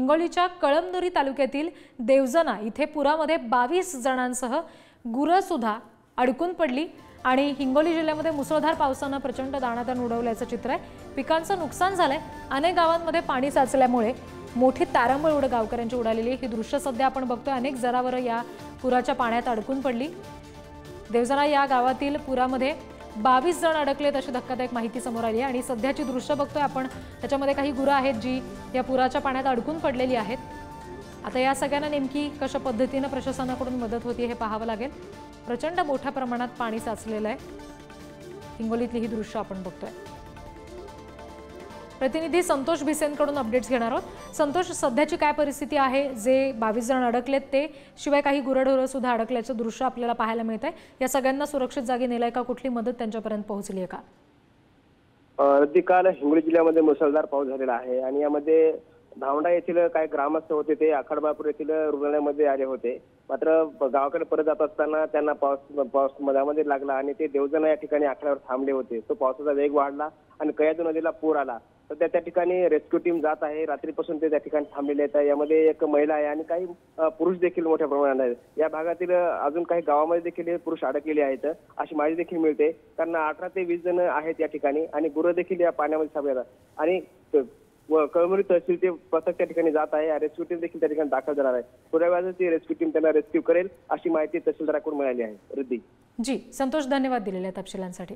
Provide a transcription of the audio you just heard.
हिंगोलीच्या कळमनुरी तालुक्यातील देवजना इथे पुरामध्ये 22 जणांसह गुरं सुद्धा अडकून पडली आणि हिंगोली जिल्ह्यामध्ये मुसळधार पावसाने प्रचंड दाणादाण उडवल्याचं चित्र आहे। पिकांचं नुकसान झालंय। अनेक गावांमध्ये पाणी साचल्यामुळे मोठी तारांबळ गावकऱ्यांची उडालेली ही दृश्य सध्या आपण बघतोय। अनेक जनावरं या पुराच्या पाण्यात अडकून पडली। देवजना या गावातील पुरामध्ये 22 जण अडकलेत अशी धक्कादायक माहिती समोर आली आहे आणि सध्याची दृश्य बघतोय आपण। त्याच्यामध्ये काही गुरं आहेत जी या पुराच्या पाण्यात अडकून पडलेली आहेत। आता या सगळ्यांना नेमकी कशा पद्धतीने प्रशासनाकडून मदत होती हे पाहावं लागेल। प्रचंड मोठ्या प्रमाणात पाणी साचलेलं आहे। हिंगोलीतली ही दृश्य आपण बघतोय। प्रतिनिधी संतोष भिसेंकडून अपडेट्स घेणार आहोत। संतोष, सध्याची काय परिस्थिती आहे? जे 22 जण अडकलेत ते शिवाय काही गुरढोरं सुद्धा अडकल्याचं दृश्य आपल्याला पाहायला मिळतंय। या सगळ्यांना सुरक्षित जागी नेलंय का? कुठली मदत त्यांच्यापर्यंत पोहोचली आहे का? काल हिंगोली जिल्ह्यामध्ये मुसळधार पाऊस झालेला आहे आणि यामध्ये धावंडा येथील काही ग्रामस्थ होते ते आखाडबापूर येथील रुग्णालयामध्ये आले होते। मात्र गावाकडे परत जात असताना त्यांना पाऊस मधामध्ये लागला आणि ते देवजना या ठिकाणी आखाड्यावर थांबले होते। तो पावसाचा वेग वाढला आणि कयाधू नदीला पूर आला। सध्या त्या ठिकाणी रेस्क्यू टीम जात आहे। रात्रीपासून ते त्या ठिकाणी थांबलेले आहेत। यामध्ये एक महिला आहे आणि काही पुरुष देखील मोठ्या प्रमाणात आहेत। या भागातील अजून काही गावामध्ये देखील पुरुष अडकलेले आहेत अशी माहिती देखील मिळते। कारण 18 ते 20 जण आहेत या ठिकाणी आणि गुरं देखील या पाण्यामध्ये थांबलेत आणि कळमनुरी तहसील ते पथक त्या ठिकाणी जात आहे। रेस्क्यू टीम देखील त्या ठिकाणी दाखल झाणार आहे। थोड्या वेळात ती रेस्क्यू टीम त्यांना रेस्क्यू करेल अशी माहिती तहसीलदाराकडून मिळाली आहे। रिद्धी जी, संतोष, धन्यवाद दिलेल्या तपशिलांसाठी।